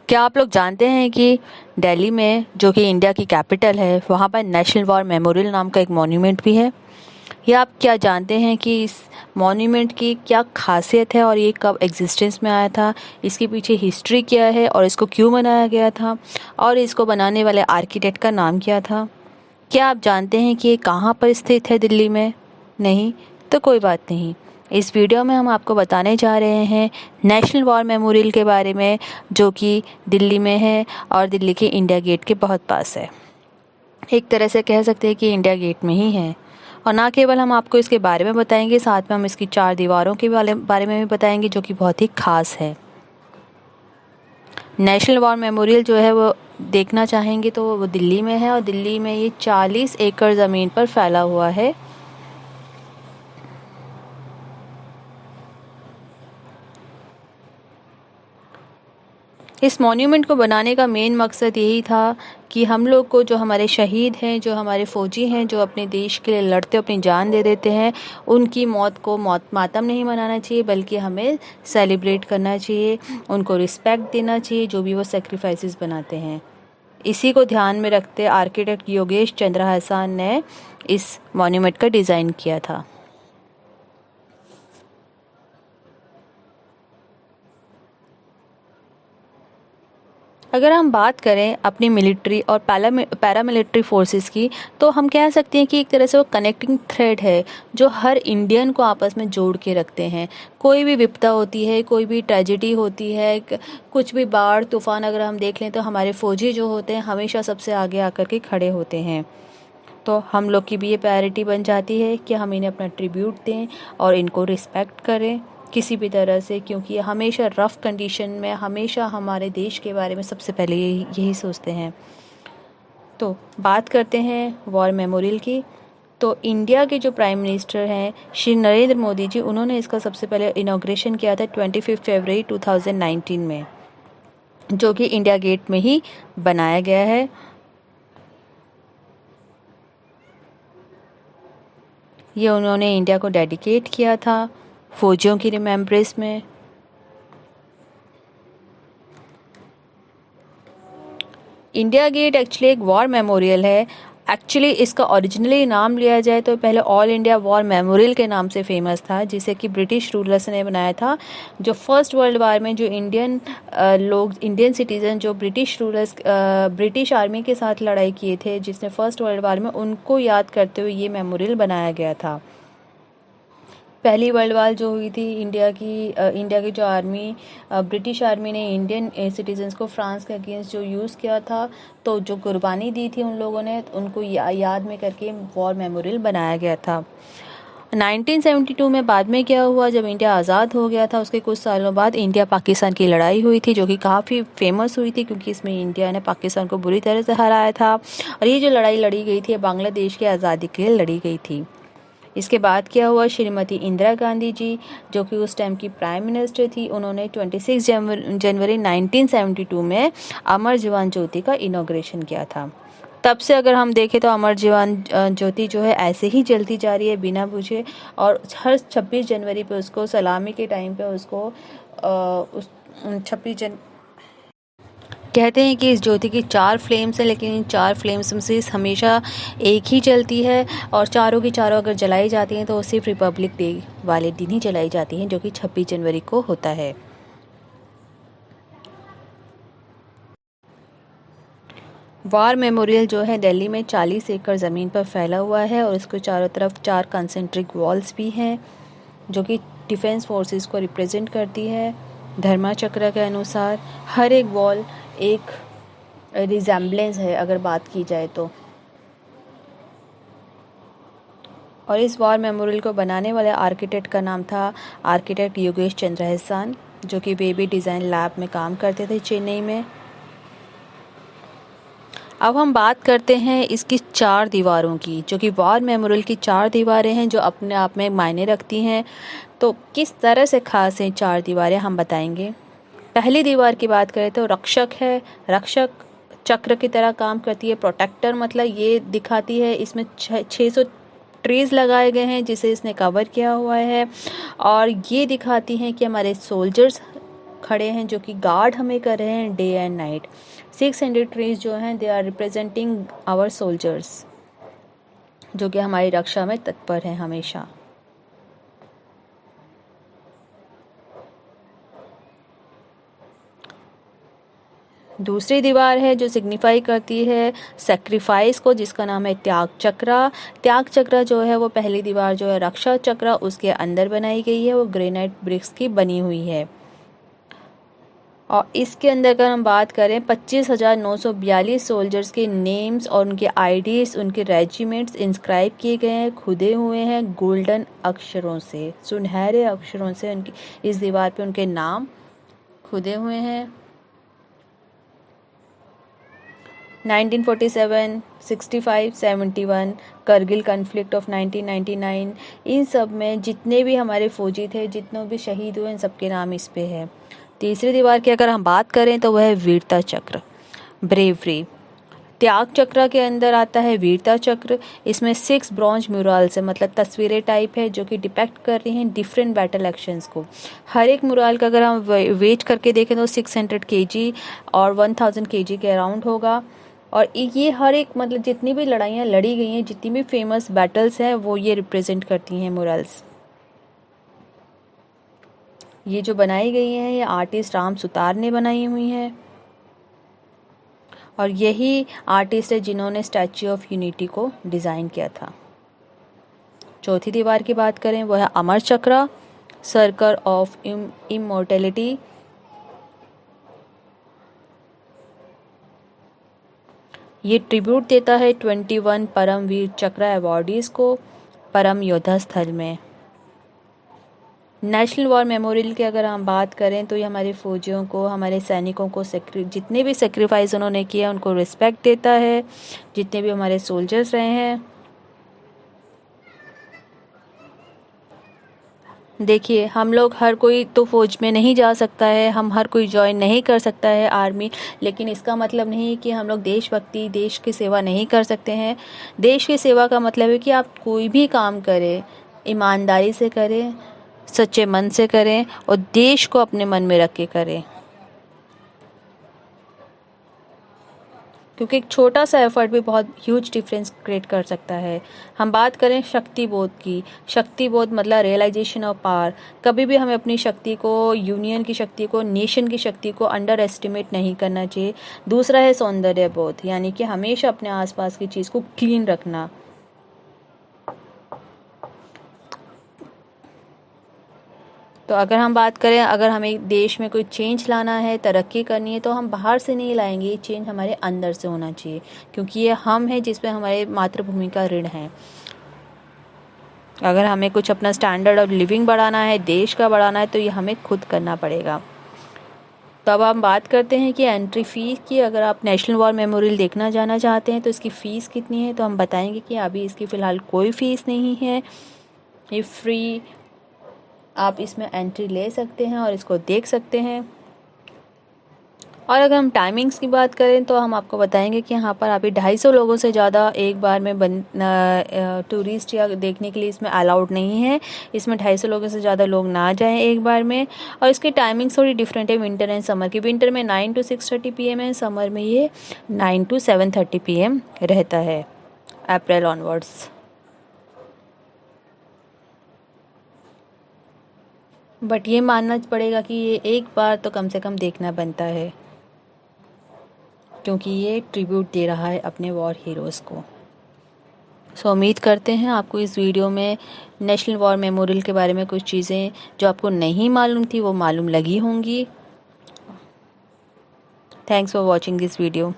क्या आप लोग जानते हैं कि दिल्ली में, जो कि इंडिया की कैपिटल है, वहाँ पर नेशनल वॉर मेमोरियल नाम का एक मॉन्यूमेंट भी है। या आप क्या जानते हैं कि इस मॉन्यूमेंट की क्या खासियत है और ये कब एग्जिस्टेंस में आया था, इसके पीछे हिस्ट्री क्या है और इसको क्यों बनाया गया था और इसको बनाने वाले आर्किटेक्ट का नाम क्या था? क्या आप जानते हैं कि ये कहाँ पर स्थित है दिल्ली में? नहीं? तो कोई बात नहीं। इस वीडियो में हम आपको बताने जा रहे हैं नेशनल वॉर मेमोरियल के बारे में, जो कि दिल्ली में है और दिल्ली के इंडिया गेट के बहुत पास है। एक तरह से कह सकते हैं कि इंडिया गेट में ही है। और ना केवल हम आपको इसके बारे में बताएंगे, साथ में हम इसकी 4 दीवारों के बारे में भी बताएंगे, जो कि बहुत ही खास है। नेशनल वॉर मेमोरियल जो है वो देखना चाहेंगे तो वो दिल्ली में है और दिल्ली में ये 40 एकड़ ज़मीन पर फैला हुआ है। इस मॉन्यूमेंट को बनाने का मेन मकसद यही था कि हम लोग को, जो हमारे शहीद हैं, जो हमारे फ़ौजी हैं, जो अपने देश के लिए लड़ते अपनी जान दे देते हैं, उनकी मौत को मातम नहीं मनाना चाहिए, बल्कि हमें सेलिब्रेट करना चाहिए, उनको रिस्पेक्ट देना चाहिए, जो भी वो सेक्रीफाइसेस बनाते हैं। इसी को ध्यान में रखते आर्किटेक्ट योगेश चंद्र हसन ने इस मॉन्यूमेंट का डिज़ाइन किया था। अगर हम बात करें अपनी मिलिट्री और पैरामिलिट्री फोर्सेस की, तो हम कह सकते हैं कि एक तरह से वो कनेक्टिंग थ्रेड है जो हर इंडियन को आपस में जोड़ के रखते हैं। कोई भी विपदा होती है, कोई भी ट्रेजिडी होती है, कुछ भी बाढ़ तूफान अगर हम देख लें, तो हमारे फौजी जो होते हैं हमेशा सबसे आगे आकर के खड़े होते हैं। तो हम लोग की भी ये प्रायोरिटी बन जाती है कि हम इन्हें अपना ट्रिब्यूट दें और इनको रिस्पेक्ट करें किसी भी तरह से, क्योंकि ये हमेशा रफ़ कंडीशन में हमेशा हमारे देश के बारे में सबसे पहले यही सोचते हैं। तो बात करते हैं वॉर मेमोरियल की। तो इंडिया के जो प्राइम मिनिस्टर हैं श्री नरेंद्र मोदी जी, उन्होंने इसका सबसे पहले इनॉग्रेशन किया था 25 फरवरी 2019 में, जो कि इंडिया गेट में ही बनाया गया है। ये उन्होंने इंडिया को डेडिकेट किया था फौजियों की रिमेम्बरेंस में। इंडिया गेट एक्चुअली एक वॉर मेमोरियल है। एक्चुअली इसका ओरिजिनली नाम लिया जाए तो पहले ऑल इंडिया वॉर मेमोरियल के नाम से फेमस था, जिसे कि ब्रिटिश रूलर्स ने बनाया था। जो फर्स्ट वर्ल्ड वार में जो इंडियन सिटीजन जो ब्रिटिश आर्मी के साथ लड़ाई किए थे, जिसने फर्स्ट वर्ल्ड वार में, उनको याद करते हुए ये मेमोरियल बनाया गया था। पहली वर्ल्ड वार जो हुई थी, इंडिया की जो आर्मी, ब्रिटिश आर्मी ने इंडियन सिटीजन्स को फ्रांस के अगेंस्ट जो यूज़ किया था, तो जो कुर्बानी दी थी उन लोगों ने, उनको याद में करके वॉर मेमोरियल बनाया गया था। 1972 में बाद में क्या हुआ, जब इंडिया आज़ाद हो गया था, उसके कुछ सालों बाद इंडिया पाकिस्तान की लड़ाई हुई थी, जो कि काफ़ी फेमस हुई थी, क्योंकि इसमें इंडिया ने पाकिस्तान को बुरी तरह से हराया था। और ये जो लड़ाई लड़ी गई थी, बांग्लादेश की आज़ादी के लिए लड़ी गई थी। इसके बाद क्या हुआ, श्रीमती इंदिरा गांधी जी, जो कि उस टाइम की प्राइम मिनिस्टर थी, उन्होंने 26 जनवरी 1972 में अमर जवान ज्योति का इनॉग्रेशन किया था। तब से अगर हम देखें तो अमर जवान ज्योति जो है ऐसे ही जलती जा रही है बिना बुझे, और हर 26 जनवरी पे उसको सलामी के टाइम पे उसको उस 26 कहते हैं कि इस ज्योति की 4 फ्लेम्स हैं, लेकिन इन 4 फ्लेम्स में से हमेशा एक ही जलती है, और चारों की चारों अगर जलाई जाती हैं तो वो सिर्फ रिपब्लिक डे वाले दिन ही जलाई जाती हैं, जो कि 26 जनवरी को होता है। वार मेमोरियल जो है दिल्ली में 40 एकड़ ज़मीन पर फैला हुआ है, और इसको चारों तरफ 4 कंसेंट्रिक वॉल्स भी हैं, जो कि डिफेंस फोर्सेस को रिप्रेजेंट करती है। धर्मा चक्र के अनुसार हर एक वॉल एक रिजेम्बलेंस है अगर बात की जाए तो। और इस वॉर मेमोरियल को बनाने वाले आर्किटेक्ट का नाम था आर्किटेक्ट योगेश चंद्र हसन, जो कि बेबी डिज़ाइन लैब में काम करते थे चेन्नई में। अब हम बात करते हैं इसकी 4 दीवारों की, जो कि वॉर मेमोरियल की 4 दीवारें हैं, जो अपने आप में मायने रखती हैं। तो किस तरह से खास हैं 4 दीवारें, हम बताएंगे। पहली दीवार की बात करें तो रक्षक है। रक्षक चक्र की तरह काम करती है। प्रोटेक्टर मतलब ये दिखाती है, इसमें 600 ट्रीज लगाए गए हैं जिसे इसने कवर किया हुआ है, और ये दिखाती हैं कि हमारे सोल्जर्स खड़े हैं जो कि गार्ड हमें कर रहे हैं डे एंड नाइट। 600 ट्रीज जो हैं they are representing our soldiers, जो कि हमारी रक्षा में तत्पर हैं हमेशा। दूसरी दीवार है जो सिग्निफाई करती है सेक्रीफाइस को, जिसका नाम है त्याग चक्रा। त्याग चक्रा जो है वो पहली दीवार जो है रक्षा चक्रा, उसके अंदर बनाई गई है, वो ग्रेनाइट ब्रिक्स की बनी हुई है। और इसके अंदर अगर हम बात करें 25,942 सोल्जर्स के नेम्स और उनके आईडीज, उनके रेजिमेंट्स इंस्क्राइब किए गए हैं, खुदे हुए हैं गोल्डन अक्षरों से, सुनहरे अक्षरों से उनकी इस दीवार पे उनके नाम खुदे हुए हैं। 1947, 65, 71, करगिल कन्फ्लिक्ट ऑफ 1999, इन सब में जितने भी हमारे फौजी थे, जितने भी शहीद हुए, इन सब के नाम इस पे है। तीसरी दीवार की अगर हम बात करें तो वह है वीरता चक्र, ब्रेवरी। त्याग चक्र के अंदर आता है वीरता चक्र। इसमें 6 ब्रॉन्ज म्यूरल्स है, मतलब तस्वीरें टाइप है, जो कि डिपेक्ट कर रही हैं डिफरेंट बैटल एक्शंस को। हर एक म्यूरल का अगर हम वेट करके देखें तो 600 kg और 1000 kg के अराउंड होगा। और ये हर एक, मतलब जितनी भी लड़ाइयाँ लड़ी गई हैं, जितनी भी फेमस बैटल्स हैं, वो ये रिप्रेजेंट करती हैं म्यूरल्स। ये जो बनाई गई हैं ये आर्टिस्ट राम सुतार ने बनाई हुई हैं, और यही आर्टिस्ट है जिन्होंने स्टैच्यू ऑफ यूनिटी को डिज़ाइन किया था। चौथी दीवार की बात करें वो है अमर चक्र, सर्कल ऑफ इमोर्टेलिटी। ये ट्रिब्यूट देता है 21 परमवीर चक्र अवॉर्डीज को परम योद्धा स्थल में। नेशनल वॉर मेमोरियल की अगर हम बात करें तो ये हमारे फौजियों को, हमारे सैनिकों को जितने भी सेक्रीफाइस उन्होंने किया उनको रिस्पेक्ट देता है, जितने भी हमारे सोल्जर्स रहे हैं। देखिए, हम लोग हर कोई तो फौज में नहीं जा सकता है, हम हर कोई ज्वाइन नहीं कर सकता है आर्मी, लेकिन इसका मतलब नहीं कि हम लोग देशभक्ति, देश की सेवा नहीं कर सकते हैं। देश की सेवा का मतलब है कि आप कोई भी काम करें, ईमानदारी से करें, सच्चे मन से करें और देश को अपने मन में रख के करें, क्योंकि एक छोटा सा एफर्ट भी बहुत ह्यूज डिफरेंस क्रिएट कर सकता है। हम बात करें शक्ति बोध की, शक्ति बोध मतलब रियलाइजेशन ऑफ पावर। कभी भी हमें अपनी शक्ति को, यूनियन की शक्ति को, नेशन की शक्ति को अंडर एस्टिमेट नहीं करना चाहिए। दूसरा है सौंदर्य बोध, यानी कि हमेशा अपने आसपास की चीज़ को क्लीन रखना। तो अगर हम बात करें, अगर हमें देश में कोई चेंज लाना है, तरक्की करनी है, तो हम बाहर से नहीं लाएंगे, ये चेंज हमारे अंदर से होना चाहिए, क्योंकि ये हम हैं जिस पे हमारे मातृभूमि का ऋण है। अगर हमें कुछ अपना स्टैंडर्ड ऑफ लिविंग बढ़ाना है, देश का बढ़ाना है, तो ये हमें खुद करना पड़ेगा। तो अब हम बात करते हैं कि एंट्री फ़ीस की। अगर आप नेशनल वॉर मेमोरियल देखना जाना चाहते हैं तो इसकी फ़ीस कितनी है, तो हम बताएंगे कि अभी इसकी फ़िलहाल कोई फ़ीस नहीं है, ये फ्री, आप इसमें एंट्री ले सकते हैं और इसको देख सकते हैं। और अगर हम टाइमिंग्स की बात करें तो हम आपको बताएंगे कि यहाँ पर अभी 250 लोगों से ज़्यादा एक बार में टूरिस्ट या देखने के लिए इसमें अलाउड नहीं है। इसमें 250 लोगों से ज़्यादा लोग ना जाएं एक बार में। और इसकी टाइमिंग्स थोड़ी डिफरेंट है विंटर एंड समर की। विंटर में 9 to 6:30 PM है, समर में ये 9 to 7:30 PM रहता है, अप्रैल ऑनवर्ड्स। बट ये मानना पड़ेगा कि ये एक बार तो कम से कम देखना बनता है, क्योंकि ये ट्रिब्यूट दे रहा है अपने वॉर हीरोज़ को। सो उम्मीद करते हैं आपको इस वीडियो में नेशनल वॉर मेमोरियल के बारे में कुछ चीज़ें जो आपको नहीं मालूम थी वो मालूम लगी होंगी। Thanks for watching this video.